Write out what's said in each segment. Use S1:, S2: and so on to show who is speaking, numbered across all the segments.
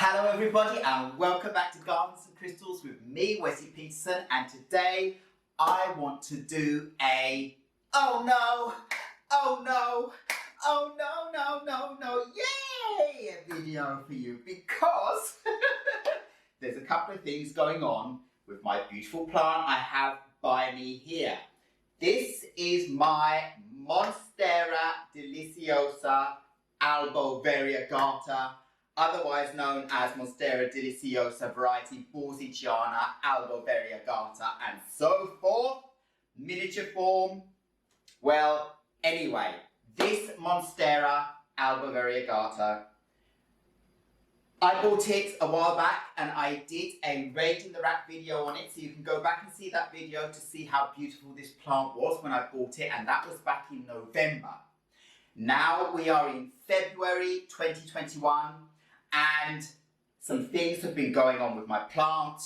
S1: Hello everybody and welcome back to Gardens and Crystals with me, Wesley, and today I want to do a yay video for you because there's a couple of things going on with my beautiful plant I have by me here. This is my Monstera deliciosa Albo Variegata, otherwise known as Monstera deliciosa variety Borsigiana, Albo Variegata, and so forth. Miniature form. Well, anyway, this Monstera Albo Variegata, I bought it a while back and I did a raid in the rack video on it, so you can go back and see that video to see how beautiful this plant was when I bought it, and that was back in November. Now we are in February 2021 and some things have been going on with my plant,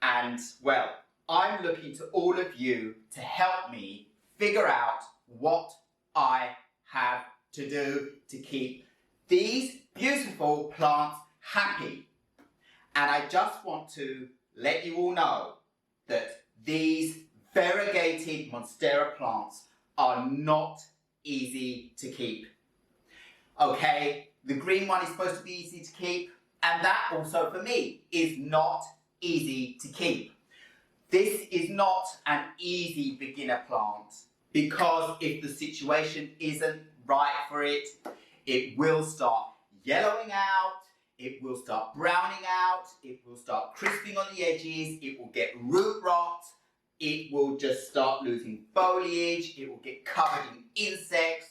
S1: and well, I'm looking to all of you to help me figure out what I have to do to keep these beautiful plants happy. And I just want to let you all know that these variegated Monstera plants are not easy to keep. Okay, the green one is supposed to be easy to keep, and that also for me is not easy to keep. This is not an easy beginner plant because if the situation isn't right for it, it will start yellowing out, it will start browning out, it will start crisping on the edges, it will get root rot, it will just start losing foliage, it will get covered in insects,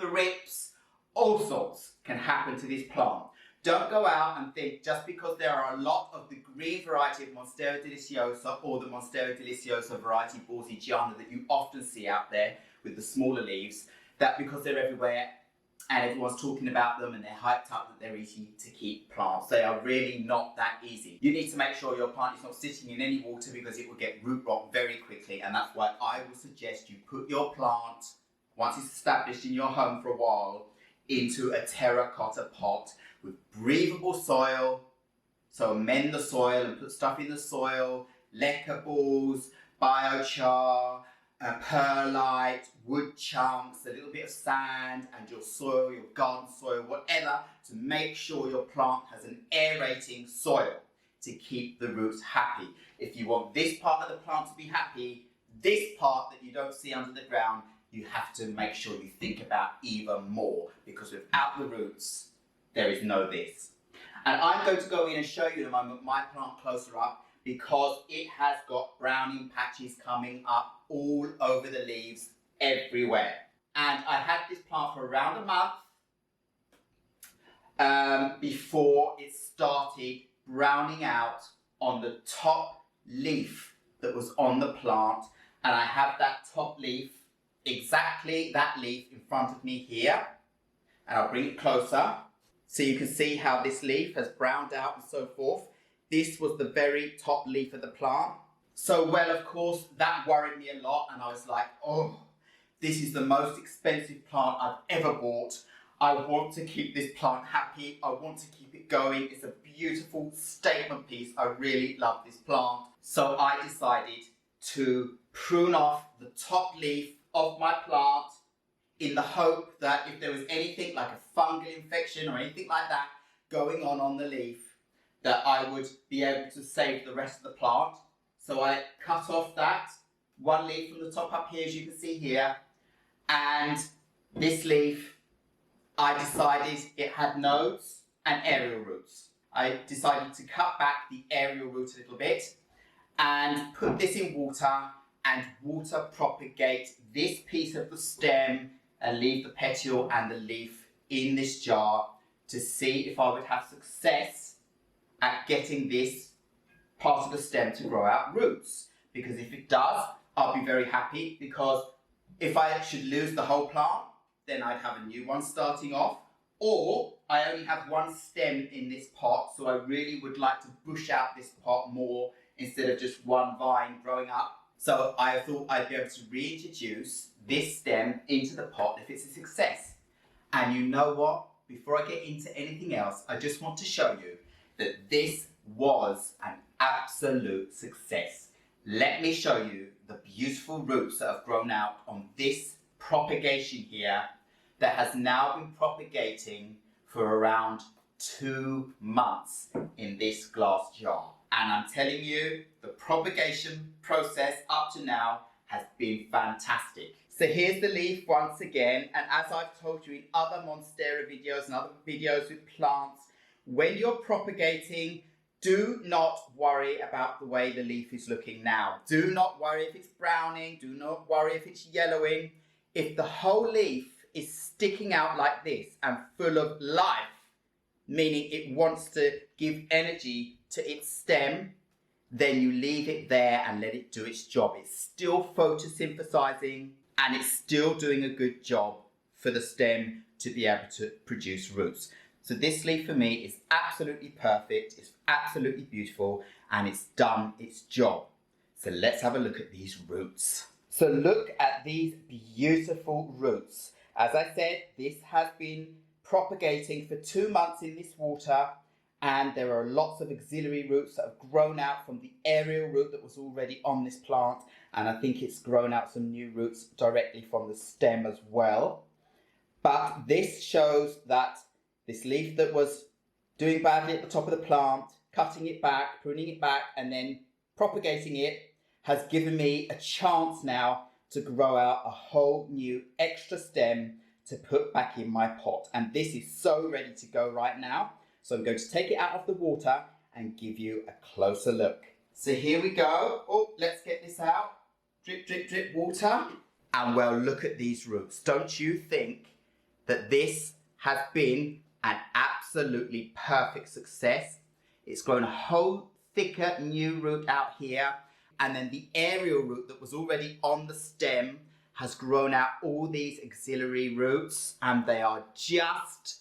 S1: thrips, all sorts can happen to this plant. Don't go out and think just because there are a lot of the green variety of Monstera deliciosa or the Monstera deliciosa variety Borsigiana that you often see out there with the smaller leaves, that because they're everywhere and everyone's talking about them and they're hyped up that they're easy to keep plants. They are really not that easy. You need to make sure your plant is not sitting in any water because it will get root rot very quickly, and that's why I will suggest you put your plant, once it's established in your home for a while, into a terracotta pot with breathable soil. So amend the soil and put stuff in the soil, leca balls, biochar, perlite, wood chunks, a little bit of sand, and your soil, your garden soil, whatever, to make sure your plant has an aerating soil to keep the roots happy. If you want this part of the plant to be happy, this part that you don't see under the ground, you have to make sure you think about even more, because without the roots, there is no this. And I'm going to go in and show you in a moment my plant closer up, because it has got browning patches coming up all over the leaves everywhere. And I had this plant for around a month before it started browning out on the top leaf that was on the plant. And I have that top leaf, exactly that leaf in front of me here. And I'll bring it closer so you can see how this leaf has browned out and so forth. This was the very top leaf of the plant. So, well, of course, that worried me a lot, and I was like, oh, this is the most expensive plant I've ever bought. I want to keep this plant happy. I want to keep it going. It's a beautiful statement piece. I really love this plant. So I decided to prune off the top leaf of my plant in the hope that if there was anything like a fungal infection or anything like that going on the leaf, that I would be able to save the rest of the plant. So I cut off that one leaf from the top up here, as you can see here, and this leaf, I decided it had nodes and aerial roots. I decided to cut back the aerial root a little bit and put this in water and water propagate this piece of the stem and leave the petiole and the leaf in this jar to see if I would have success at getting this part of the stem to grow out roots. Because if it does, I'll be very happy, because if I should lose the whole plant, then I'd have a new one starting off, or I only have one stem in this pot, so I really would like to bush out this pot more instead of just one vine growing up. So I thought I'd be able to reintroduce this stem into the pot if it's a success. And you know what? Before I get into anything else, I just want to show you that this was an absolute success. Let me show you the beautiful roots that have grown out on this propagation here that has now been propagating for around 2 months in this glass jar. And I'm telling you, the propagation process up to now has been fantastic. So here's the leaf once again, and as I've told you in other Monstera videos and other videos with plants, when you're propagating, do not worry about the way the leaf is looking now. Do not worry if it's browning, do not worry if it's yellowing. If the whole leaf is sticking out like this and full of life, meaning it wants to give energy to its stem, then you leave it there and let it do its job. It's still photosynthesizing and it's still doing a good job for the stem to be able to produce roots. So this leaf for me is absolutely perfect, it's absolutely beautiful, and it's done its job. So let's have a look at these roots. So look at these beautiful roots. As I said, this has been propagating for 2 months in this water, and there are lots of auxiliary roots that have grown out from the aerial root that was already on this plant, and I think it's grown out some new roots directly from the stem as well. But this shows that this leaf that was doing badly at the top of the plant, cutting it back, pruning it back, and then propagating it, has given me a chance now to grow out a whole new extra stem to put back in my pot. And this is so ready to go right now. So I'm going to take it out of the water and give you a closer look. So here we go. Oh, let's get this out. Drip, drip, drip water. And well, look at these roots. Don't you think that this has been an absolutely perfect success? It's grown a whole thicker new root out here. And then the aerial root that was already on the stem has grown out all these auxiliary roots, and they are just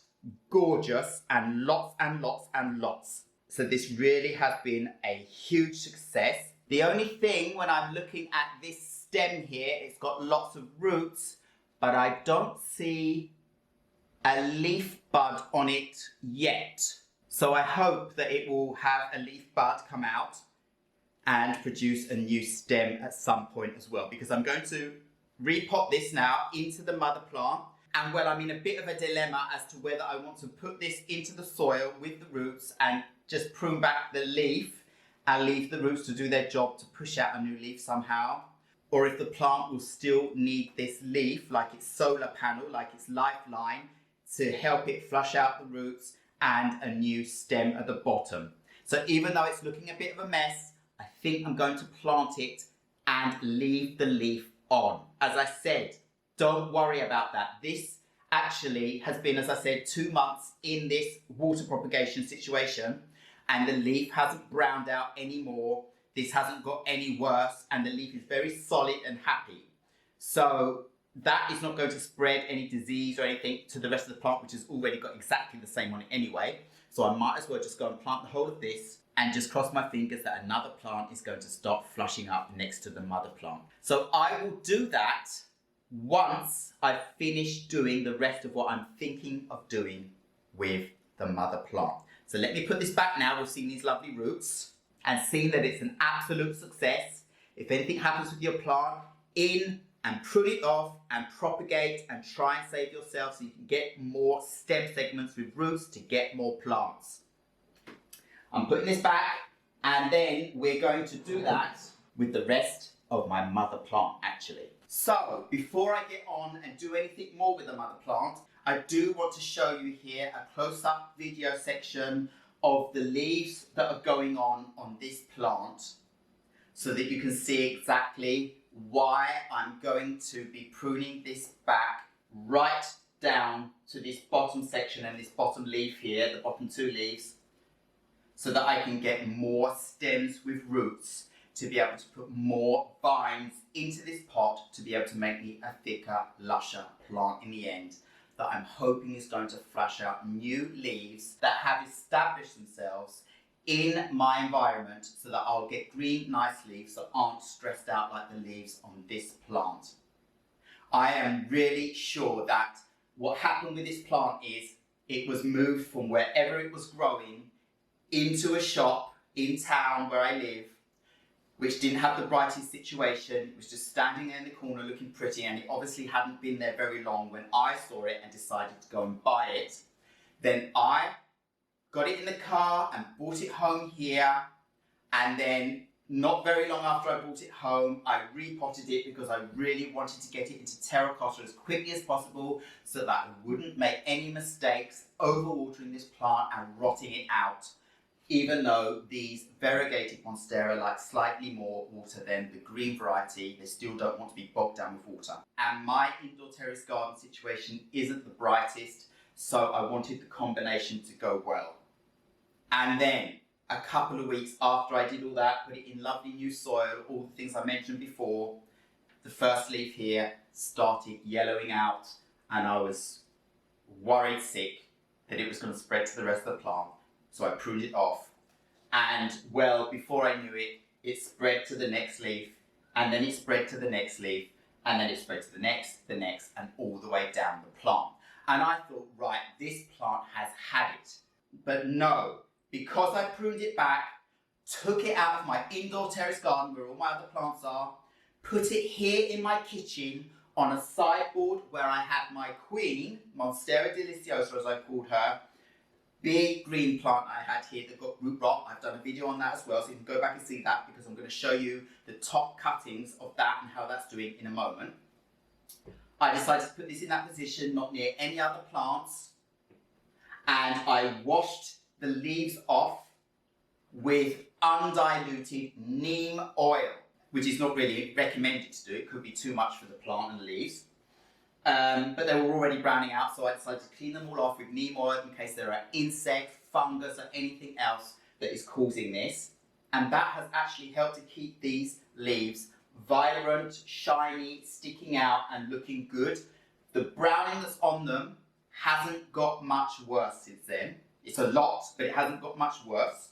S1: gorgeous, and lots and lots and lots. So this really has been a huge success. The only thing when I'm looking at this stem here, it's got lots of roots, but I don't see a leaf bud on it yet. So I hope that it will have a leaf bud come out and produce a new stem at some point as well, because I'm going to repot this now into the mother plant. And well, I'm in a bit of a dilemma as to whether I want to put this into the soil with the roots and just prune back the leaf and leave the roots to do their job to push out a new leaf somehow, or if the plant will still need this leaf, like its solar panel, like its lifeline, to help it flush out the roots and a new stem at the bottom. So even though it's looking a bit of a mess, I think I'm going to plant it and leave the leaf on. As I said, don't worry about that. This actually has been, as I said, 2 months in this water propagation situation, and the leaf hasn't browned out anymore. This hasn't got any worse, and the leaf is very solid and happy. So that is not going to spread any disease or anything to the rest of the plant, which has already got exactly the same on it anyway. So I might as well just go and plant the whole of this and just cross my fingers that another plant is going to start flushing up next to the mother plant. So I will do that once I've finished doing the rest of what I'm thinking of doing with the mother plant. So let me put this back now. We've seen these lovely roots and seen that it's an absolute success. If anything happens with your plant, in and prune it off and propagate and try and save yourself so you can get more stem segments with roots to get more plants. I'm putting this back, and then we're going to do that with the rest of my mother plant actually. So before I get on and do anything more with the mother plant, I do want to show you here a close-up video section of the leaves that are going on this plant, so that you can see exactly why I'm going to be pruning this back right down to this bottom section and this bottom leaf here, the bottom 2 leaves, so that I can get more stems with roots to be able to put more vines into this pot to be able to make me a thicker, lusher plant in the end that I'm hoping is going to flush out new leaves that have established themselves in my environment, so that I'll get green, nice leaves that aren't stressed out like the leaves on this plant. I am really sure that what happened with this plant is it was moved from wherever it was growing into a shop in town where I live, which didn't have the brightest situation. It was just standing there in the corner looking pretty, and it obviously hadn't been there very long when I saw it and decided to go and buy it. Then I got it in the car and brought it home here, and then not very long after I brought it home, I repotted it because I really wanted to get it into terracotta as quickly as possible so that I wouldn't make any mistakes overwatering this plant and rotting it out. Even though these variegated Monstera like slightly more water than the green variety, they still don't want to be bogged down with water. And my indoor terrace garden situation isn't the brightest, so I wanted the combination to go well. And then, a couple of weeks after I did all that, put it in lovely new soil, all the things I mentioned before, the first leaf here started yellowing out, and I was worried sick that it was going to spread to the rest of the plant. So I pruned it off, and well, before I knew it, it spread to the next leaf, and then it spread to the next leaf, and then it spread to the next, and all the way down the plant. And I thought, right, this plant has had it. But no, because I pruned it back, took it out of my indoor terrace garden where all my other plants are, put it here in my kitchen on a sideboard where I had my queen, Monstera deliciosa as I called her, big green plant I had here that got root rot. I've done a video on that as well, so you can go back and see that because I'm going to show you the top cuttings of that and how that's doing in a moment. I decided to put this in that position, not near any other plants, and I washed the leaves off with undiluted neem oil, which is not really recommended to do. It could be too much for the plant and the leaves. But they were already browning out, so I decided to clean them all off with neem oil in case there are insects, fungus, or anything else that is causing this. And that has actually helped to keep these leaves vibrant, shiny, sticking out and looking good. The browning that's on them hasn't got much worse since then. It's a lot, but it hasn't got much worse.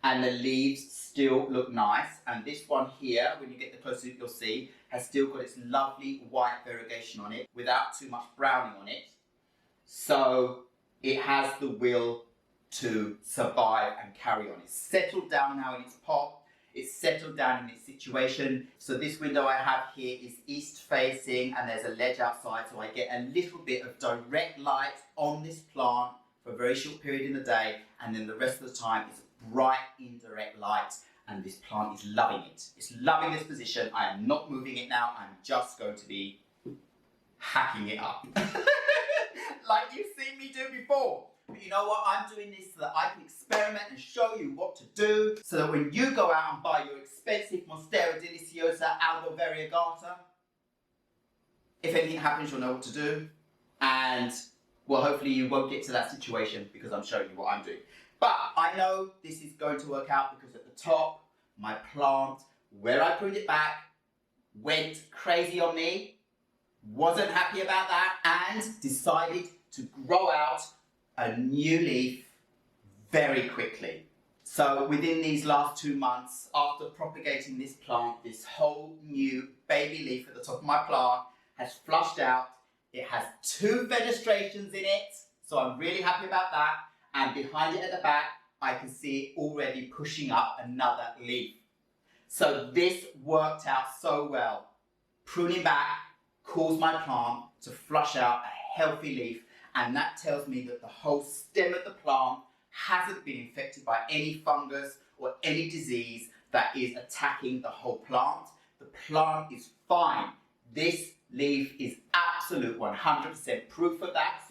S1: And the leaves still look nice. And this one here, when you get the closer you'll see, has still got its lovely white variegation on it without too much browning on it. So it has the will to survive and carry on. It's settled down now in its pot. It's settled down in its situation. So this window I have here is east facing, and there's a ledge outside, so I get a little bit of direct light on this plant for a very short period in the day, and then the rest of the time is bright indirect light, and this plant is loving it. It's loving this position. I am not moving it now. I'm just going to be hacking it up like you've seen me do before. But you know what? I'm doing this so that I can experiment and show you what to do, so that when you go out and buy your expensive Monstera deliciosa Albo Variegata, if anything happens, you'll know what to do. And well, hopefully you won't get to that situation because I'm showing you what I'm doing. But I know this is going to work out because at the top, my plant, where I pruned it back, went crazy on me, wasn't happy about that, and decided to grow out a new leaf very quickly. So within these last 2 months, after propagating this plant, this whole new baby leaf at the top of my plant has flushed out. It has 2 fenestrations in it, so I'm really happy about that. And behind it at the back, I can see it already pushing up another leaf. So this worked out so well. Pruning back caused my plant to flush out a healthy leaf, and that tells me that the whole stem of the plant hasn't been infected by any fungus or any disease that is attacking the whole plant. The plant is fine. This leaf is absolute 100% proof of that,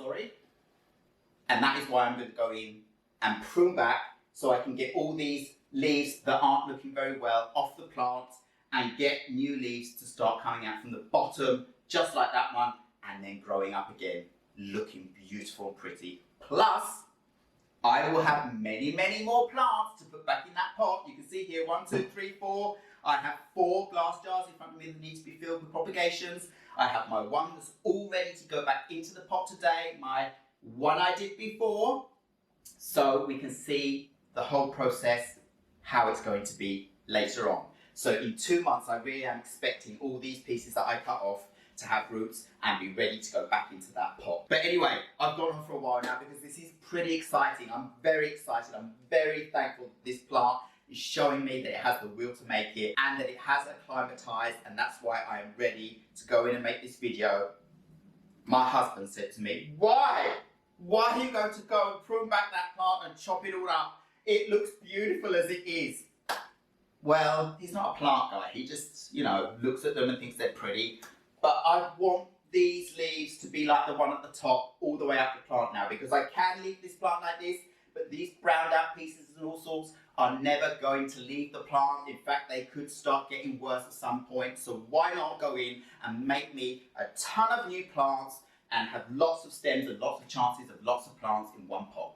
S1: And that is why I'm going to go in and prune back so I can get all these leaves that aren't looking very well off the plant and get new leaves to start coming out from the bottom, just like that one, and then growing up again, looking beautiful and pretty. Plus, I will have many, many more plants to put back in that pot. You can see here, 1, 2, 3, 4. I have 4 glass jars in front of me that need to be filled with propagations. I have my one that's all ready to go back into the pot today, my one I did before, so we can see the whole process, how it's going to be later on. So in 2 months, I really am expecting all these pieces that I cut off to have roots and be ready to go back into that pot. But anyway, I've gone on for a while now because this is pretty exciting. I'm very excited. I'm very thankful that this plant is showing me that it has the will to make it and that it has acclimatized, and that's why I am ready to go in and make this video. My husband said to me, why? Why are you going to go and prune back that plant and chop it all up? It looks beautiful as it is. Well, he's not a plant guy. He just, you know, looks at them and thinks they're pretty. But I want these leaves to be like the one at the top all the way up the plant now, because I can leave this plant like this, but these browned out pieces and all sorts are never going to leave the plant. In fact, they could start getting worse at some point. So why not go in and make me a ton of new plants and have lots of stems and lots of chances of lots of plants in one pot.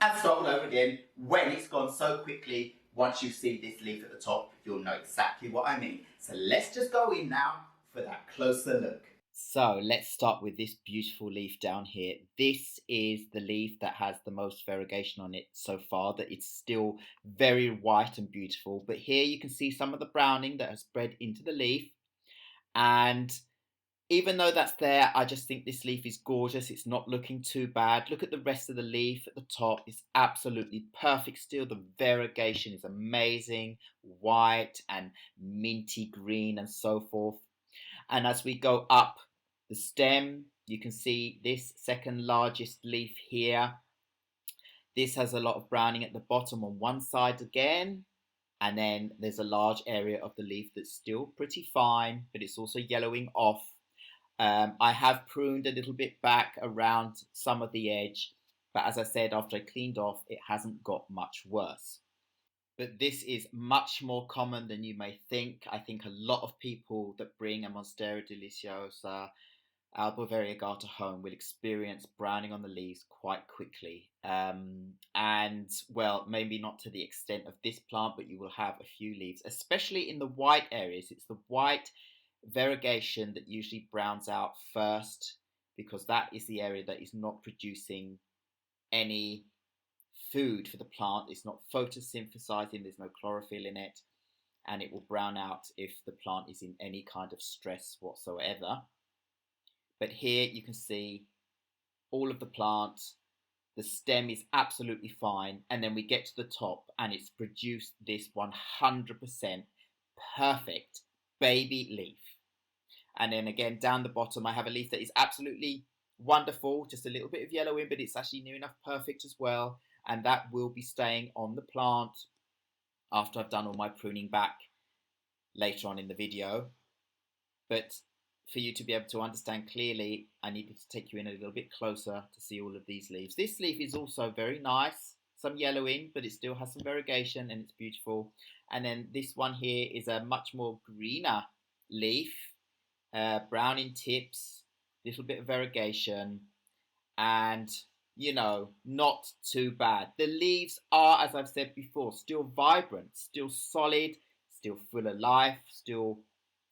S1: And start all over again when it's gone so quickly. Once you see this leaf at the top, you'll know exactly what I mean. So let's just go in now for that closer look. So let's start with this beautiful leaf down here. This is the leaf that has the most variegation on it so far, that it's still very white and beautiful. But here you can see some of the browning that has spread into the leaf. And even though that's there, I just think this leaf is gorgeous. It's not looking too bad. Look at the rest of the leaf at the top. It's absolutely perfect still. The variegation is amazing. White and minty green and so forth. And as we go up the stem, you can see this second largest leaf here. This has a lot of browning at the bottom on one side again. And then there's a large area of the leaf that's still pretty fine, but it's also yellowing off. I have pruned a little bit back around some of the edge, but as I said, after I cleaned off, it hasn't got much worse. But this is much more common than you may think. I think a lot of people that bring a Monstera deliciosa Albo Variegata home will experience browning on the leaves quite quickly. And well, maybe not to the extent of this plant, but you will have a few leaves, especially in the white areas. It's the white variegation that usually browns out first, because that is the area that is not producing any food for the plant. It's not photosynthesizing, there's no chlorophyll in it, and it will brown out if the plant is in any kind of stress whatsoever. But here you can see all of the plant, the stem is absolutely fine, and then we get to the top and it's produced this 100% perfect baby leaf. And then again down the bottom I have a leaf that is absolutely wonderful, just a little bit of yellow in, but it's actually near enough perfect as well, and that will be staying on the plant after I've done all my pruning back later on in the video. But for you to be able to understand clearly, I needed to take you in a little bit closer to see all of these leaves. This leaf is also very nice, some yellow in, but it still has some variegation and it's beautiful. And then this one here is a much more greener leaf, brown in tips, little bit of variegation, and you know, not too bad. The leaves are, as I've said before, still vibrant, still solid, still full of life, still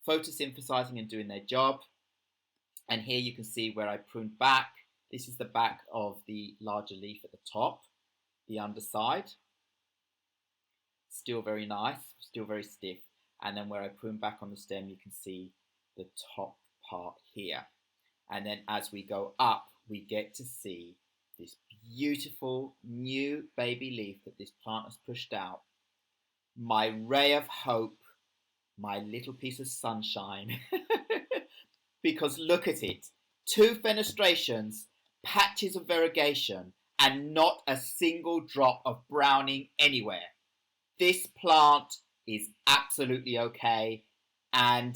S1: photosynthesizing and doing their job. And here you can see where I pruned back. This is the back of the larger leaf at the top, the underside. Still very nice, still very stiff. And then where I pruned back on the stem, you can see the top part here. And then as we go up, we get to see this beautiful new baby leaf that this plant has pushed out. My ray of hope, my little piece of sunshine. Because look at it, 2 fenestrations, patches of variegation, and not a single drop of browning anywhere. This plant is absolutely okay, and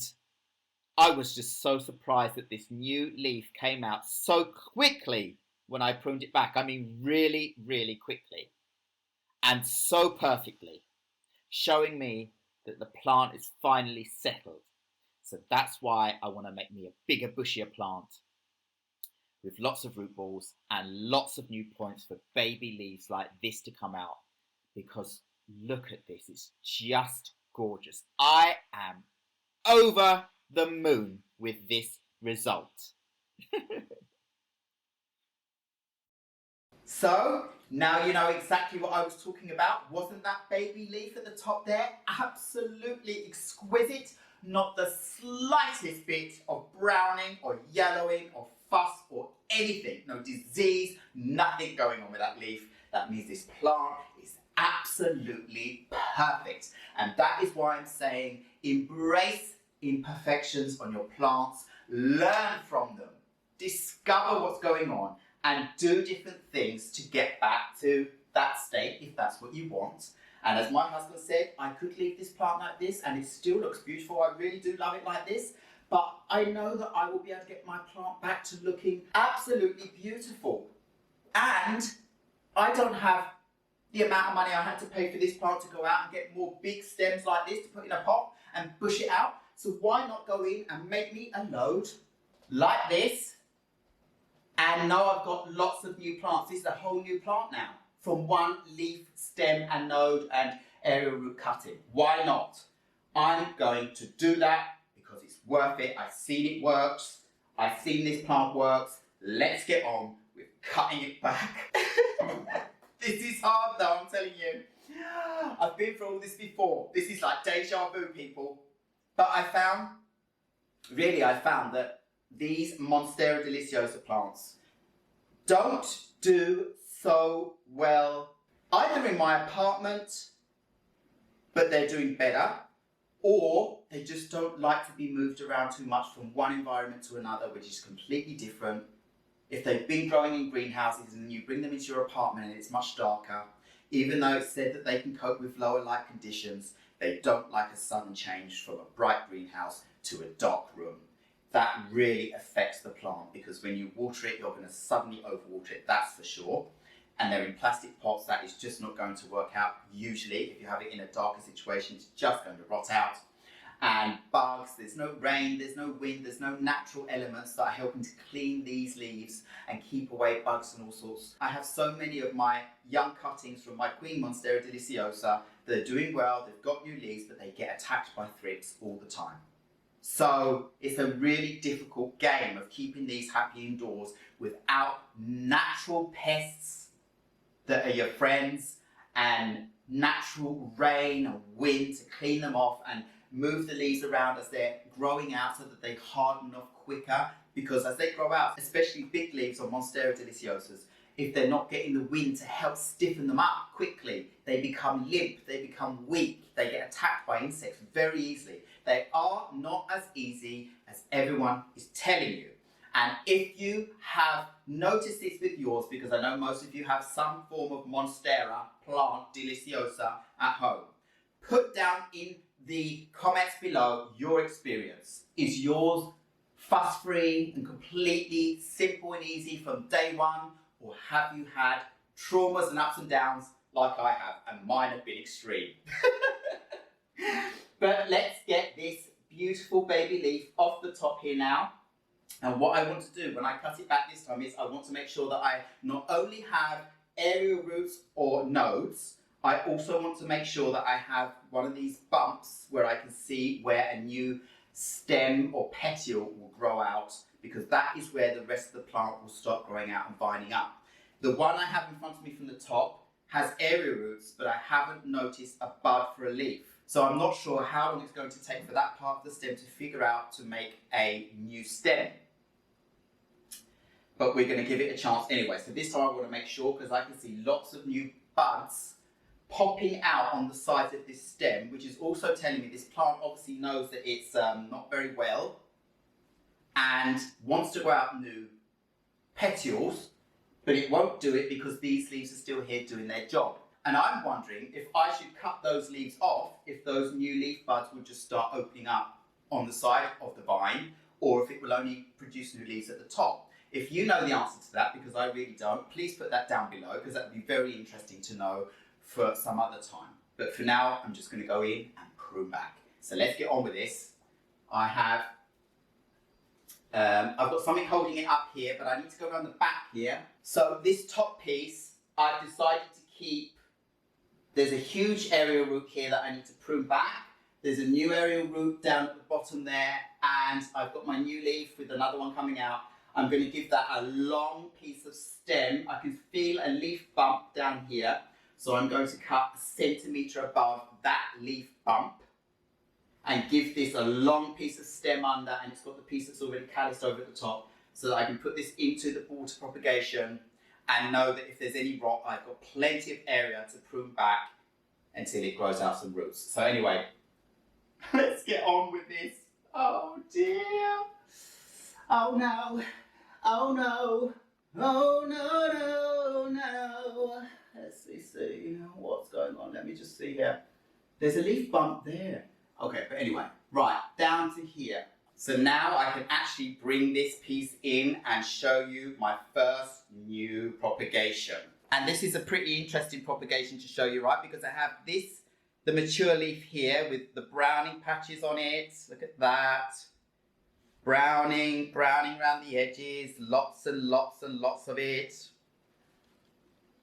S1: I was just so surprised that this new leaf came out so quickly when I pruned it back. I mean, really, really quickly, and so perfectly, showing me that the plant is finally settled. So that's why I want to make me a bigger, bushier plant with lots of root balls and lots of new points for baby leaves like this to come out. Because look at this, it's just gorgeous. I am over the moon with this result. So, now you know exactly what I was talking about. Wasn't that baby leaf at the top there absolutely exquisite? Not the slightest bit of browning or yellowing or fuss or anything, no disease, nothing going on with that leaf. That means this plant is absolutely perfect. And that is why I'm saying embrace imperfections on your plants, learn from them, discover what's going on, and do different things to get back to that state if that's what you want. And as my husband said, I could leave this plant like this and it still looks beautiful. I really do love it like this. But I know that I will be able to get my plant back to looking absolutely beautiful. And I don't have the amount of money I had to pay for this plant to go out and get more big stems like this to put in a pot and bush it out. So why not go in and make me a load like this? And now I've got lots of new plants. This is a whole new plant now, from one leaf, stem and node and aerial root cutting. Why not? I'm going to do that because it's worth it. I've seen it works. I've seen this plant works. Let's get on with cutting it back. This is hard though, I'm telling you. I've been through all this before. This is like deja vu, people. But I found that these Monstera deliciosa plants don't do so well either in my apartment, but they're doing better, or they just don't like to be moved around too much from one environment to another, which is completely different. If they've been growing in greenhouses and you bring them into your apartment and it's much darker, even though it's said that they can cope with lower light conditions, they don't like a sudden change from a bright greenhouse to a dark room. That really affects the plant because when you water it, you're going to suddenly overwater it, that's for sure. And they're in plastic pots, that is just not going to work out. Usually, if you have it in a darker situation, it's just going to rot out. And bugs, there's no rain, there's no wind, there's no natural elements that are helping to clean these leaves and keep away bugs and all sorts. I have so many of my young cuttings from my Queen Monstera deliciosa that are doing well, they've got new leaves, but they get attacked by thrips all the time. So it's a really difficult game of keeping these happy indoors without natural pests that are your friends and natural rain and wind to clean them off and move the leaves around as they're growing out so that they harden off quicker, because as they grow out, especially big leaves on Monstera deliciosas, if they're not getting the wind to help stiffen them up quickly, they become limp, they become weak, they get attacked by insects very easily. They are not as easy as everyone is telling you. And if you have noticed this with yours, because I know most of you have some form of Monstera plant deliciosa at home, put down in the comments below your experience. Is yours fuss-free and completely simple and easy from day one, or have you had traumas and ups and downs like I have, and mine have been extreme? But let's get this beautiful baby leaf off the top here now. And what I want to do when I cut it back this time is I want to make sure that I not only have aerial roots or nodes, I also want to make sure that I have one of these bumps where I can see where a new stem or petiole will grow out, because that is where the rest of the plant will start growing out and vining up. The one I have in front of me from the top has aerial roots, but I haven't noticed a bud for a leaf. So I'm not sure how long it's going to take for that part of the stem to figure out to make a new stem. But we're going to give it a chance anyway. So this time I want to make sure, because I can see lots of new buds popping out on the sides of this stem, which is also telling me this plant obviously knows that it's not very well and wants to grow out new petioles, but it won't do it because these leaves are still here doing their job. And I'm wondering if I should cut those leaves off, if those new leaf buds will just start opening up on the side of the vine, or if it will only produce new leaves at the top. If you know the answer to that, because I really don't, please put that down below, because that would be very interesting to know for some other time. But for now, I'm just going to go in and prune back. So let's get on with this. I've got something holding it up here, but I need to go around the back here. So this top piece, I've decided to keep. There's a huge aerial root here that I need to prune back. There's a new aerial root down at the bottom there, and I've got my new leaf with another one coming out. I'm going to give that a long piece of stem. I can feel a leaf bump down here. So I'm going to cut a centimetre above that leaf bump and give this a long piece of stem under, and it's got the piece that's already calloused over at the top so that I can put this into the water propagation and know that if there's any rot, I've got plenty of area to prune back until it grows out some roots. So anyway, let's get on with this. Oh dear. Oh no. Oh no. Oh no, no, no. Let's see what's going on. Let me just see here. There's a leaf bump there. Okay, but anyway, right, down to here. So now I can actually bring this piece in and show you my first new propagation. And this is a pretty interesting propagation to show you, right? Because I have this, the mature leaf here with the browning patches on it. Look at that. Browning around the edges, lots and lots and lots of it.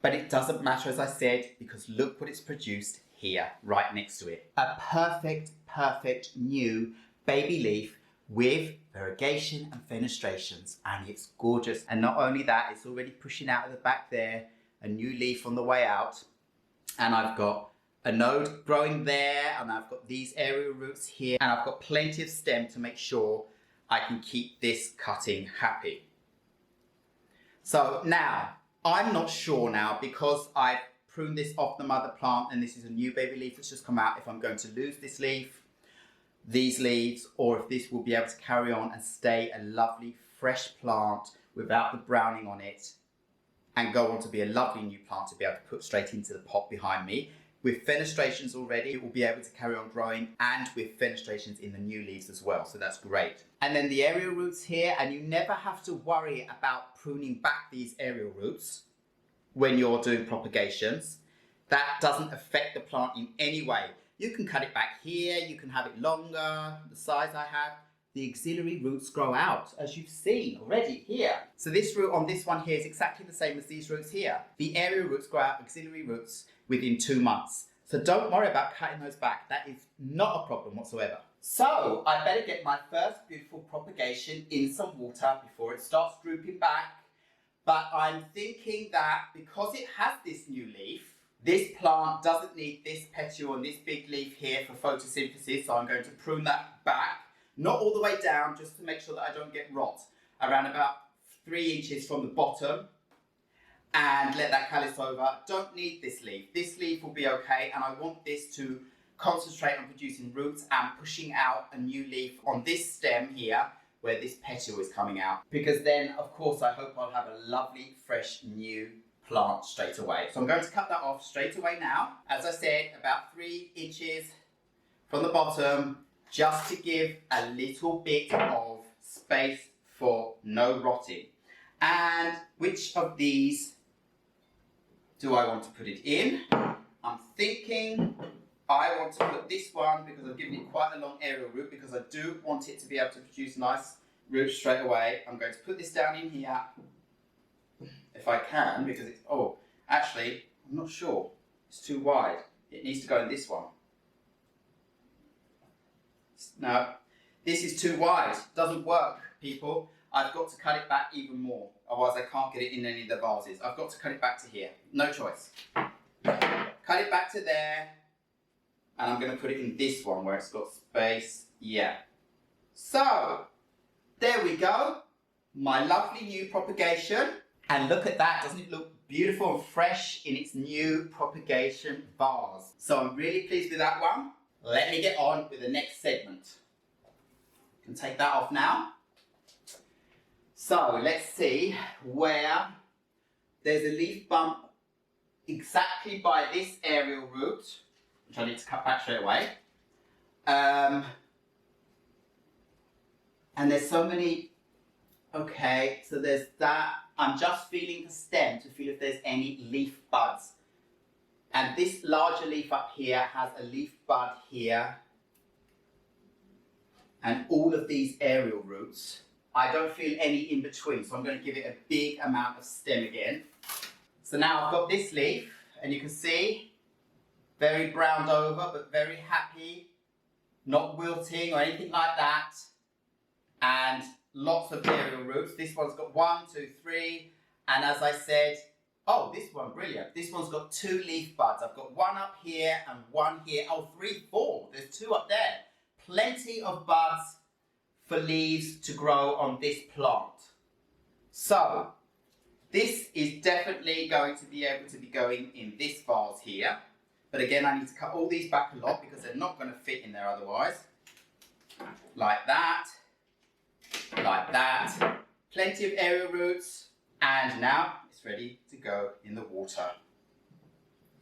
S1: But it doesn't matter, as I said, because look what it's produced here, right next to it. A perfect new baby leaf with variegation and fenestrations, and it's gorgeous. And not only that, it's already pushing out of the back there, a new leaf on the way out. And I've got a node growing there, and I've got these aerial roots here, and I've got plenty of stem to make sure I can keep this cutting happy. So now, I'm not sure now, because I've pruned this off the mother plant and this is a new baby leaf that's just come out, if I'm going to lose this leaf, these leaves, or if this will be able to carry on and stay a lovely fresh plant without the browning on it and go on to be a lovely new plant to be able to put straight into the pot behind me. With fenestrations already, it will be able to carry on growing, and with fenestrations in the new leaves as well, so that's great. And then the aerial roots here, and you never have to worry about pruning back these aerial roots when you're doing propagations. That doesn't affect the plant in any way. You can cut it back here, you can have it longer, the size I have. The auxiliary roots grow out, as you've seen already here. So this root on this one here is exactly the same as these roots here. The aerial roots grow out auxiliary roots within 2 months. So don't worry about cutting those back. That is not a problem whatsoever. So I better get my first beautiful propagation in some water before it starts drooping back. But I'm thinking that because it has this new leaf, this plant doesn't need this petiole and this big leaf here for photosynthesis, so I'm going to prune that back. Not all the way down, just to make sure that I don't get rot. Around about 3 inches from the bottom. And let that callus over. Don't need this leaf. This leaf will be okay, and I want this to concentrate on producing roots and pushing out a new leaf on this stem here, where this petiole is coming out. Because then, of course, I hope I'll have a lovely, fresh, new plant straight away. So I'm going to cut that off straight away now. As I said, about 3 inches from the bottom, just to give a little bit of space for no rotting. And which of these do I want to put it in? I'm thinking I want to put this one because I've given it quite a long aerial root, because I do want it to be able to produce nice roots straight away. I'm going to put this down in here if I can, because it's, oh, actually, I'm not sure. It's too wide. It needs to go in this one. No, this is too wide. Doesn't work, people. I've got to cut it back even more, otherwise I can't get it in any of the vases. I've got to cut it back to here. No choice. Cut it back to there, and I'm going to put it in this one where it's got space. Yeah. So, there we go. My lovely new propagation. And look at that. Doesn't it look beautiful and fresh in its new propagation vase? So I'm really pleased with that one. Let me get on with the next segment. Can take that off now. So let's see where there's a leaf bump exactly by this aerial root, which I need to cut back straight away. And there's so many, okay, so there's that. I'm just feeling the stem to feel if there's any leaf buds. And this larger leaf up here has a leaf bud here. And all of these aerial roots, I don't feel any in between, so I'm going to give it a big amount of stem again. So now I've got this leaf, and you can see, very browned over, but very happy, not wilting or anything like that. And lots of aerial roots. This one's got 1, 2, 3, and as I said, oh, this one, brilliant. This one's got 2 leaf buds. I've got 1 up here and 1 here. Oh, 3, 4. There's 2 up there. Plenty of buds for leaves to grow on this plant. So, this is definitely going to be able to be going in this vase here. But again, I need to cut all these back a lot because they're not going to fit in there otherwise. Like that. Like that. Plenty of aerial roots. And now it's ready to go in the water.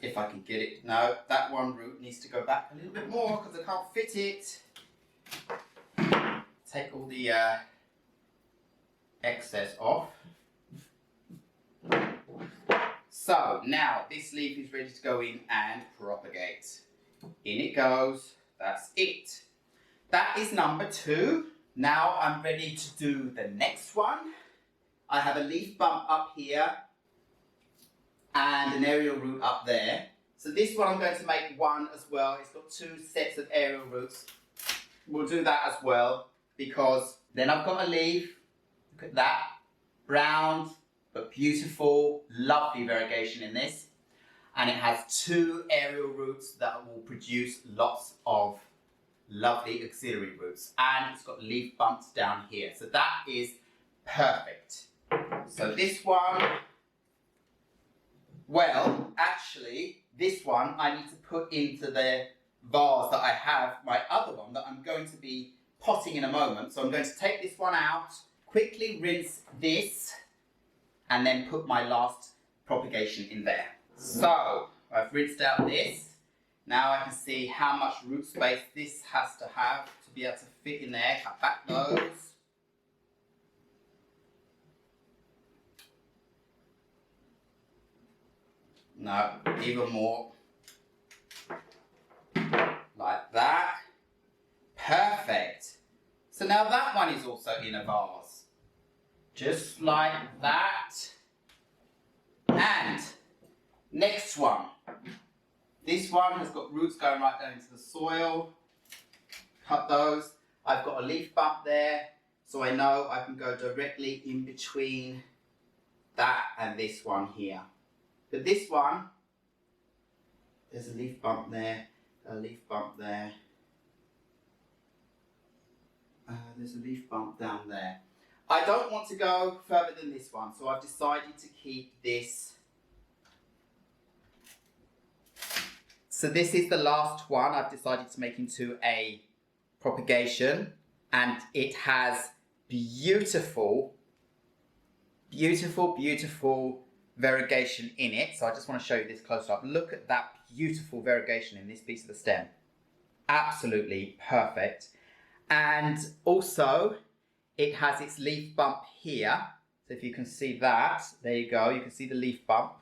S1: If I can get it. No, that one root needs to go back a little bit more because I can't fit it. Take all the excess off. So now this leaf is ready to go in and propagate. In it goes. That's it. That is number 2. Now I'm ready to do the next one. I have a leaf bump up here and an aerial root up there. So this one I'm going to make one as well. It's got 2 sets of aerial roots. We'll do that as well because then I've got a leaf. Look at that. Round but beautiful, lovely variegation in this. And it has 2 aerial roots that will produce lots of lovely auxiliary roots. And it's got leaf bumps down here. So that is perfect. So this one, well, actually, this one I need to put into the vase that I have, my other one that I'm going to be potting in a moment. So I'm going to take this one out, quickly rinse this, and then put my last propagation in there. So, I've rinsed out this. Now I can see how much root space this has to have to be able to fit in there. Cut back those. No, even more. Like that. Perfect. So now that one is also in a vase. Just like that. And next one. This one has got roots going right down into the soil. Cut those. I've got a leaf bump there, so I know I can go directly in between that and this one here. But this one, there's a leaf bump there, a leaf bump there. There's a leaf bump down there. I don't want to go further than this one, so I've decided to keep this. So this is the last one I've decided to make into a propagation, and it has beautiful, beautiful, beautiful variegation in it. So I just want to show you this close up. Look at that beautiful variegation in this piece of the stem. Absolutely perfect. And also it has its leaf bump here. So if you can see that, there you go. You can see the leaf bump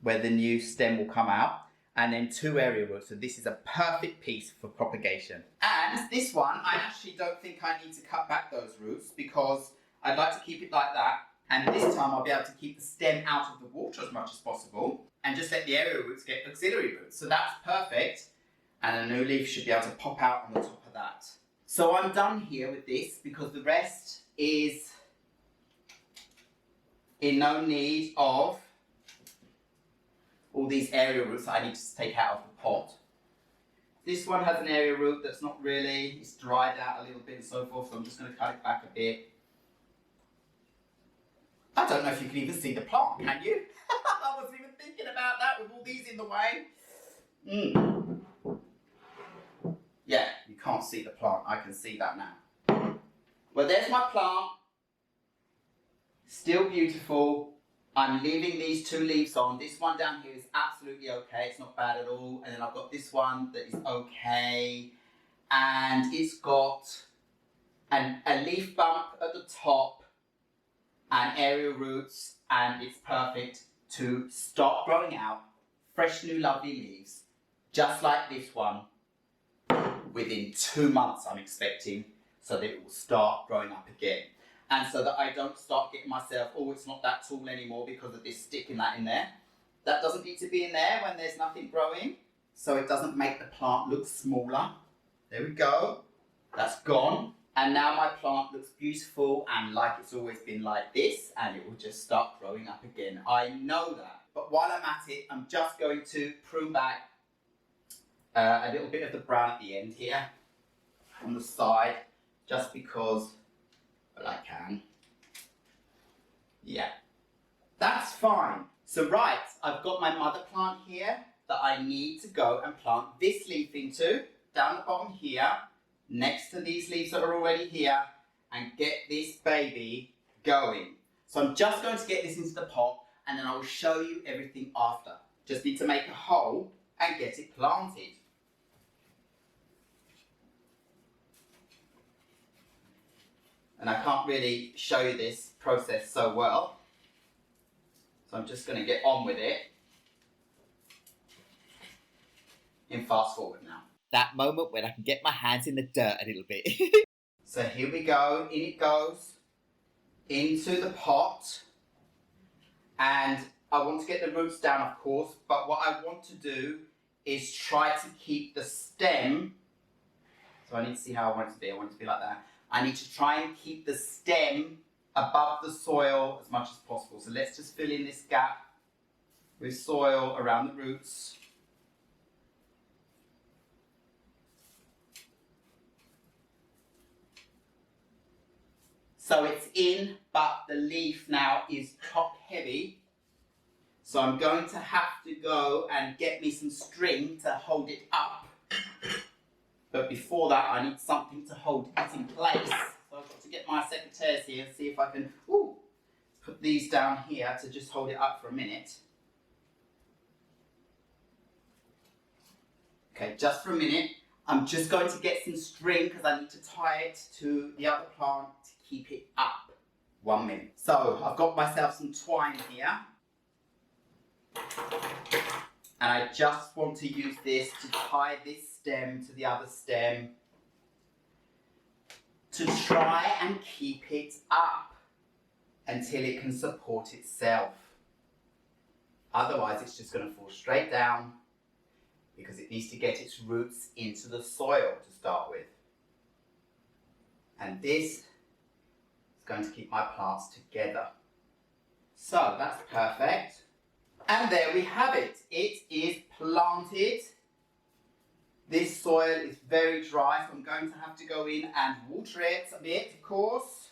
S1: where the new stem will come out. And then 2 aerial roots. So this is a perfect piece for propagation. And this one, I actually don't think I need to cut back those roots because I'd like to keep it like that. And this time I'll be able to keep the stem out of the water as much as possible and just let the aerial roots get auxiliary roots. So that's perfect. And a new leaf should be able to pop out on the top of that. So I'm done here with this because the rest is in no need of all these aerial roots that I need to take out of the pot. This one has an aerial root that's not really, it's dried out a little bit and so forth, so I'm just going to cut it back a bit. I don't know if you can even see the plant, can you? I wasn't even thinking about that with all these in the way. Yeah, you can't see the plant, I can see that now. Well, there's my plant. Still beautiful. I'm leaving these 2 leaves on. This one down here is absolutely okay. It's not bad at all. And then I've got this one that is okay. And it's got a leaf bump at the top and aerial roots. And it's perfect to start growing out fresh new lovely leaves. Just like this one. Within 2 months I'm expecting. So that it will start growing up again. And so that I don't start getting myself, oh, it's not that tall anymore because of this sticking that in there. That doesn't need to be in there when there's nothing growing. So it doesn't make the plant look smaller. There we go. That's gone. And now my plant looks beautiful and like it's always been like this. And it will just start growing up again. I know that. But while I'm at it, I'm just going to prune back a little bit of the brown at the end here. On the side. Just because... but I can. Yeah, that's fine. So right, I've got my mother plant here that I need to go and plant this leaf into, down the bottom here, next to these leaves that are already here, and get this baby going. So I'm just going to get this into the pot, and then I will show you everything after. Just need to make a hole and get it planted. And I can't really show you this process so well, so I'm just going to get on with it in fast forward now. That moment when I can get my hands in the dirt a little bit. So here we go, in it goes, into the pot. And I want to get the roots down, of course, but what I want to do is try to keep the stem, so I need to see how I want it to be. I want it to be like that. I need to try and keep the stem above the soil as much as possible. So let's just fill in this gap with soil around the roots. So it's in, but the leaf now is top heavy. So I'm going to have to go and get me some string to hold it up. But before that, I need something to hold it in place. So I've got to get my secateurs here and see if I can put these down here to just hold it up for a minute. Okay, just for a minute. I'm just going to get some string because I need to tie it to the other plant to keep it up. 1 minute. So I've got myself some twine here. And I just want to use this to tie this stem to the other stem to try and keep it up until it can support itself. Otherwise, it's just going to fall straight down because it needs to get its roots into the soil to start with. And this is going to keep my plants together. So that's perfect. And there we have it. It is planted. This soil is very dry, so I'm going to have to go in and water it a bit, of course.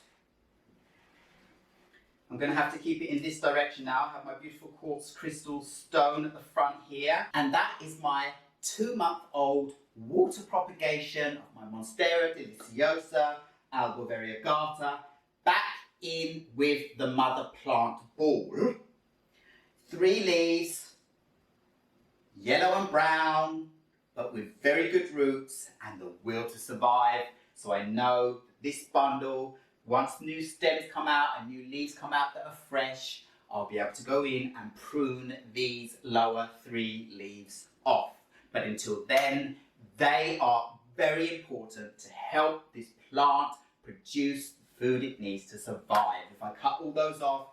S1: I'm going to have to keep it in this direction now. I have my beautiful quartz crystal stone at the front here. And that is my 2-month-old water propagation of my Monstera deliciosa Albo Variegata back in with the mother plant ball. 3 leaves, yellow and brown, but with very good roots and the will to survive. So I know this bundle, once new stems come out and new leaves come out that are fresh, I'll be able to go in and prune these lower 3 leaves off. But until then, they are very important to help this plant produce the food it needs to survive. If I cut all those off,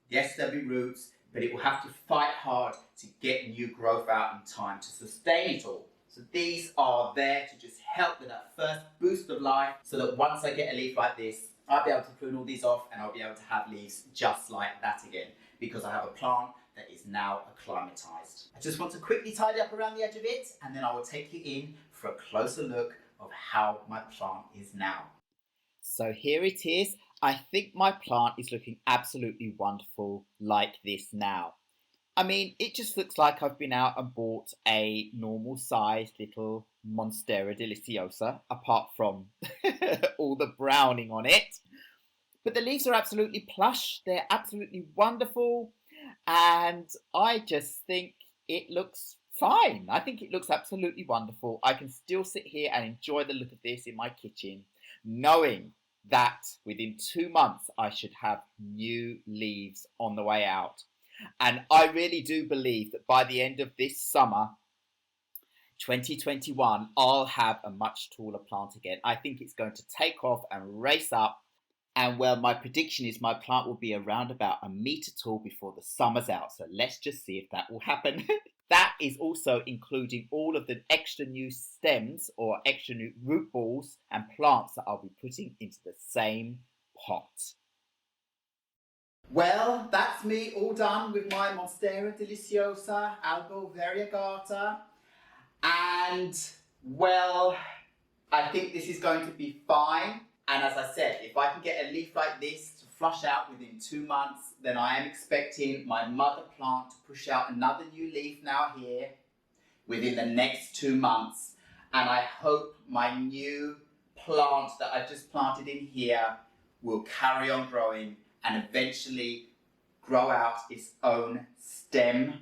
S1: yes, there'll be roots, but it will have to fight hard to get new growth out in time to sustain it all. So these are there to just help with that first boost of life, so that once I get a leaf like this, I'll be able to prune all these off and I'll be able to have leaves just like that again, because I have a plant that is now acclimatized. I just want to quickly tidy up around the edge of it, and then I will take you in for a closer look of how my plant is now. So here it is. I think my plant is looking absolutely wonderful like this now. I mean, it just looks like I've been out and bought a normal sized little Monstera deliciosa, apart from all the browning on it. But the leaves are absolutely plush, they're absolutely wonderful, and I just think it looks fine. I think it looks absolutely wonderful. I can still sit here and enjoy the look of this in my kitchen, knowing that within 2 months I should have new leaves on the way out. And I really do believe that by the end of this summer, 2021, I'll have a much taller plant again. I think it's going to take off and race up. And well, my prediction is my plant will be around about 1 metre tall before the summer's out. So let's just see if that will happen. That is also including all of the extra new stems or extra new root balls and plants that I'll be putting into the same pot. Well, that's me all done with my Monstera deliciosa Albo Variegata. And, well, I think this is going to be fine. And as I said, if I can get a leaf like this to flush out within 2 months, then I am expecting my mother plant to push out another new leaf now here within the next 2 months. And I hope my new plant that I've just planted in here will carry on growing and eventually grow out its own stem.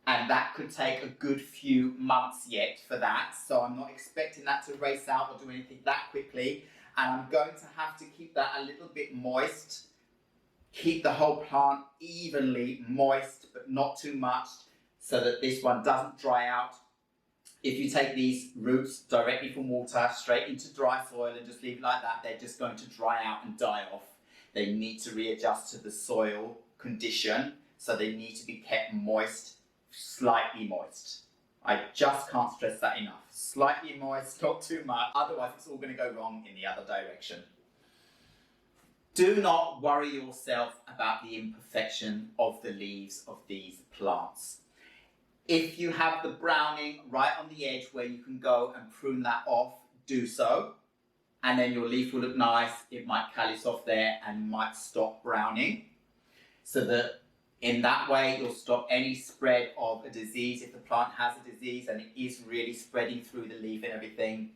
S1: And that could take a good few months yet for that. So I'm not expecting that to race out or do anything that quickly. And I'm going to have to keep that a little bit moist. Keep the whole plant evenly moist, but not too much, so that this one doesn't dry out. If you take these roots directly from water straight into dry soil and just leave it like that, they're just going to dry out and die off. They need to readjust to the soil condition, so they need to be kept moist, slightly moist. I just can't stress that enough. Slightly moist, not too much, otherwise it's all going to go wrong in the other direction. Do not worry yourself about the imperfection of the leaves of these plants. If you have the browning right on the edge where you can go and prune that off, do so. And then your leaf will look nice. It might callus off there and might stop browning. So that in that way, you'll stop any spread of a disease if the plant has a disease and it is really spreading through the leaf and everything.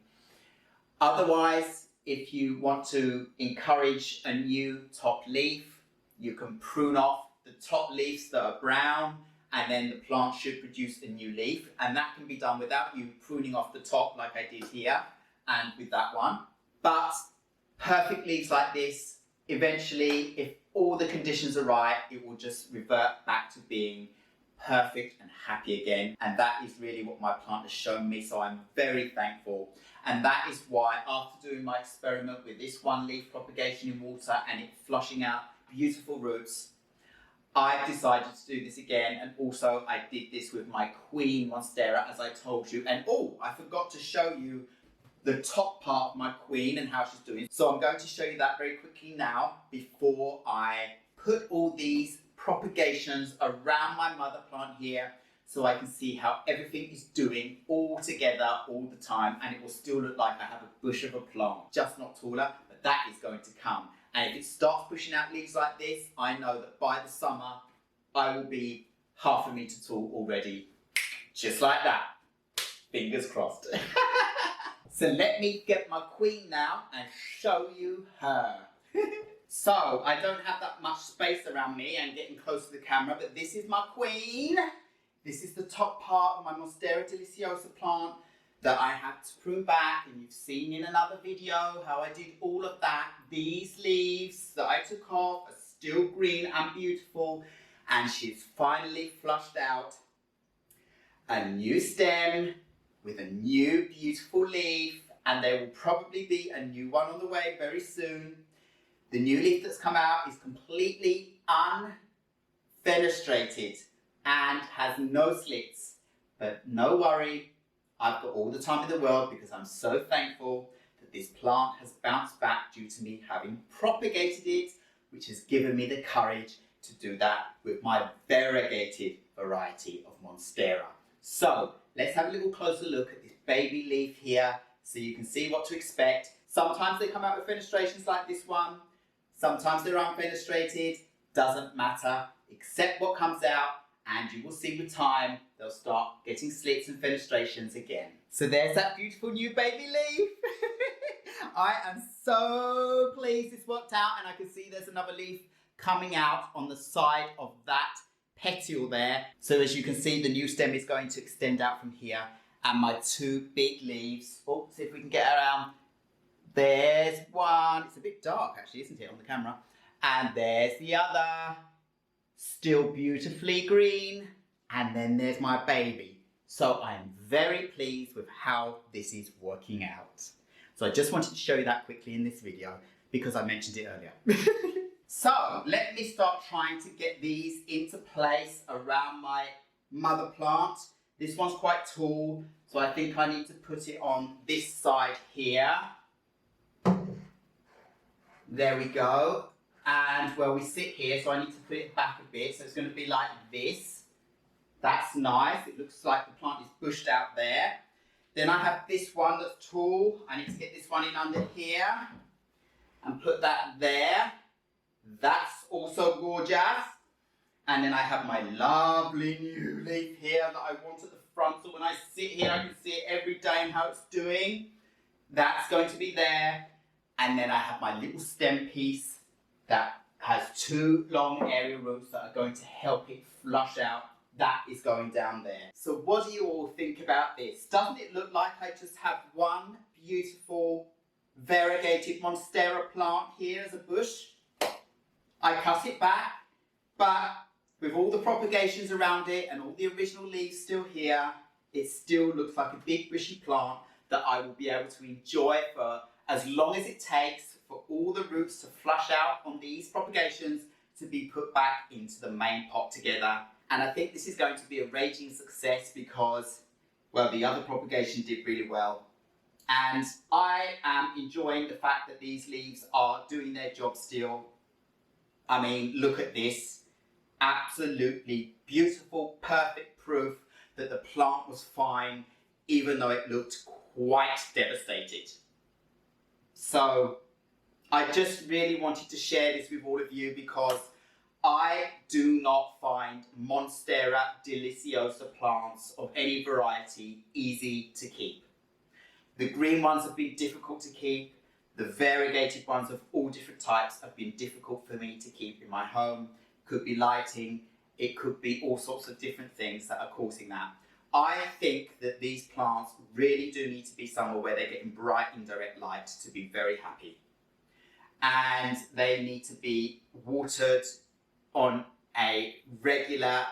S1: Otherwise, if you want to encourage a new top leaf, you can prune off the top leaves that are brown, and then the plant should produce a new leaf. And that can be done without you pruning off the top like I did here and with that one. But perfect leaves like this, eventually, if all the conditions are right, it will just revert back to being perfect and happy again. And that is really what my plant has shown me, so I'm very thankful. And that is why, after doing my experiment with this one leaf propagation in water and it flushing out beautiful roots, I've decided to do this again. And also I did this with my queen Monstera, as I told you. And oh, I forgot to show you the top part of my queen and how she's doing. So I'm going to show you that very quickly now before I put all these propagations around my mother plant here, so I can see how everything is doing all together all the time, and it will still look like I have a bush of a plant, just not taller, but that is going to come. And if it starts pushing out leaves like this, I know that by the summer I will be half a metre tall already, just like that. Fingers crossed. So let me get my queen now and show you her. So I don't have that much space around me and getting close to the camera, but this is my queen. This is the top part of my Monstera deliciosa plant that I had to prune back, and you've seen in another video how I did all of that. These leaves that I took off are still green and beautiful, and she's finally flushed out a new stem with a new beautiful leaf, and there will probably be a new one on the way very soon. The new leaf that's come out is completely unfenestrated and has no slits, but no worry, I've got all the time in the world because I'm so thankful that this plant has bounced back due to me having propagated it, which has given me the courage to do that with my variegated variety of Monstera. So let's have a little closer look at this baby leaf here so you can see what to expect. Sometimes they come out with fenestrations like this one, sometimes they're unfenestrated, doesn't matter, accept what comes out, and you will see with time they'll start getting slits and fenestrations again. So there's that beautiful new baby leaf. I am so pleased this worked out, and I can see there's another leaf coming out on the side of that petiole there. So as you can see, the new stem is going to extend out from here, and my two big leaves, oh, see if we can get around. There's one, it's a bit dark actually, isn't it, on the camera? And there's the other, still beautifully green. And then there's my baby. So I'm very pleased with how this is working out. So I just wanted to show you that quickly in this video because I mentioned it earlier. So let me start trying to get these into place around my mother plant. This one's quite tall, so I think I need to put it on this side here. There we go. And where we sit here, so I need to put it back a bit, so it's going to be like this. That's nice. It looks like the plant is bushed out there. Then I have this one that's tall. I need to get this one in under here and put that there. That's also gorgeous. And then I have my lovely new leaf here that I want at the front, so when I sit here I can see it every day and how it's doing. That's going to be there. And then I have my little stem piece that has 2 long area roots that are going to help it flush out. That is going down there. So what do you all think about this? Doesn't it look like I just have one beautiful variegated Monstera plant here as a bush? I cut it back, but with all the propagations around it and all the original leaves still here, it still looks like a big bushy plant that I will be able to enjoy for as long as it takes for all the roots to flush out on these propagations to be put back into the main pot together. And I think this is going to be a raging success because, well, the other propagation did really well. And I am enjoying the fact that these leaves are doing their job still. I mean, look at this. Absolutely beautiful, perfect proof that the plant was fine, even though it looked quite devastated. So I just really wanted to share this with all of you because I do not find Monstera deliciosa plants of any variety easy to keep. The green ones have been difficult to keep. The variegated ones of all different types have been difficult for me to keep in my home. Could be lighting, it could be all sorts of different things that are causing that. I think that these plants really do need to be somewhere where they're getting bright indirect light to be very happy. And they need to be watered on a regular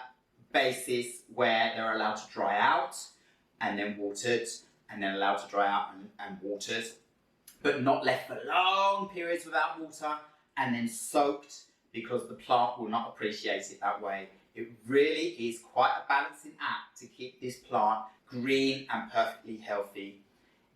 S1: basis where they're allowed to dry out and then watered and then allowed to dry out and watered, but not left for long periods without water and then soaked, because the plant will not appreciate it that way. It really is quite a balancing act to keep this plant green and perfectly healthy.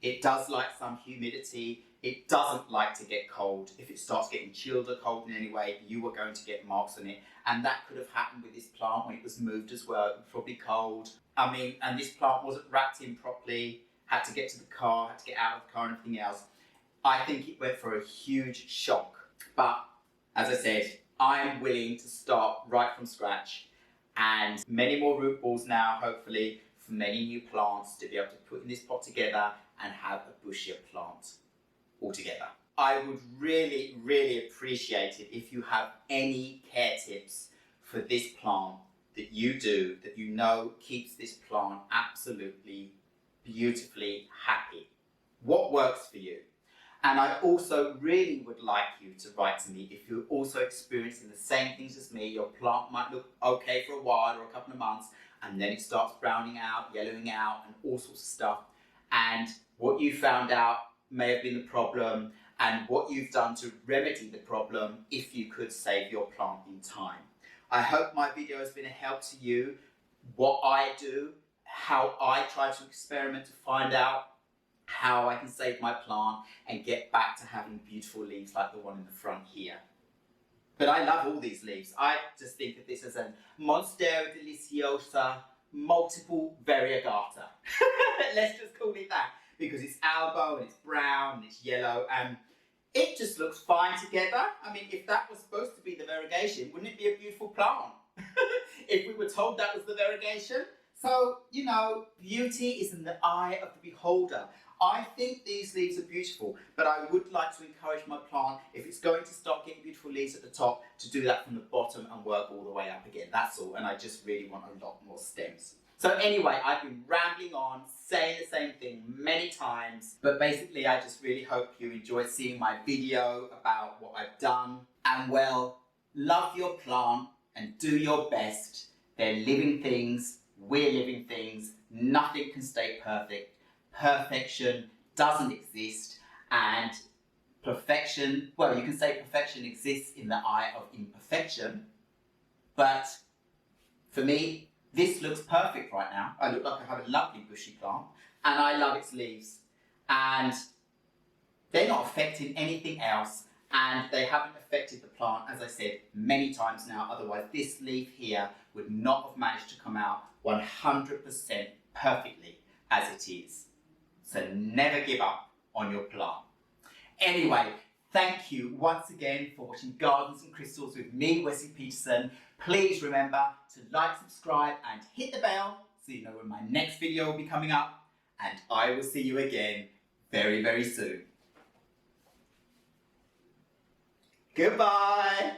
S1: It does like some humidity. It doesn't like to get cold. If it starts getting chilled or cold in any way, you are going to get marks on it. And that could have happened with this plant when it was moved as well. It was probably cold. I mean, and this plant wasn't wrapped in properly, had to get to the car, had to get out of the car and everything else. I think it went for a huge shock. But as I said, I am willing to start right from scratch, and many more root balls now, hopefully, for many new plants to be able to put in this pot together and have a bushier plant altogether. I would really, really appreciate it if you have any care tips for this plant that you do, that you know keeps this plant absolutely beautifully happy. What works for you? And I also really would like you to write to me if you're also experiencing the same things as me. Your plant might look okay for a while or a couple of months, and then it starts browning out, yellowing out, and all sorts of stuff. And what you found out may have been the problem, and what you've done to remedy the problem if you could save your plant in time. I hope my video has been a help to you. What I do, how I try to experiment to find out how I can save my plant and get back to having beautiful leaves like the one in the front here. But I love all these leaves. I just think of this as a Monstera deliciosa multiple variegata. Let's just call it that, because it's albo and it's brown and it's yellow and it just looks fine together. I mean, if that was supposed to be the variegation, wouldn't it be a beautiful plant? If we were told that was the variegation. So, you know, beauty is in the eye of the beholder. I think these leaves are beautiful, but I would like to encourage my plant, if it's going to start getting beautiful leaves at the top, to do that from the bottom and work all the way up again. That's all, and I just really want a lot more stems. So anyway, I've been rambling on, saying the same thing many times, but basically I just really hope you enjoyed seeing my video about what I've done. And well, love your plant and do your best. They're living things, we're living things, nothing can stay perfect. Perfection doesn't exist, and perfection, well, you can say perfection exists in the eye of imperfection, but for me, this looks perfect right now. I look like I have a lovely bushy plant, and I love its leaves, and they're not affecting anything else, and they haven't affected the plant, as I said many times now. Otherwise this leaf here would not have managed to come out 100% perfectly as it is. So never give up on your plant. Anyway, Thank you once again for watching Gardens and Crystals with me, Wesley Peterson. Please remember to like, subscribe and hit the bell so you know when my next video will be coming up. And I will see you again very, very soon. Goodbye.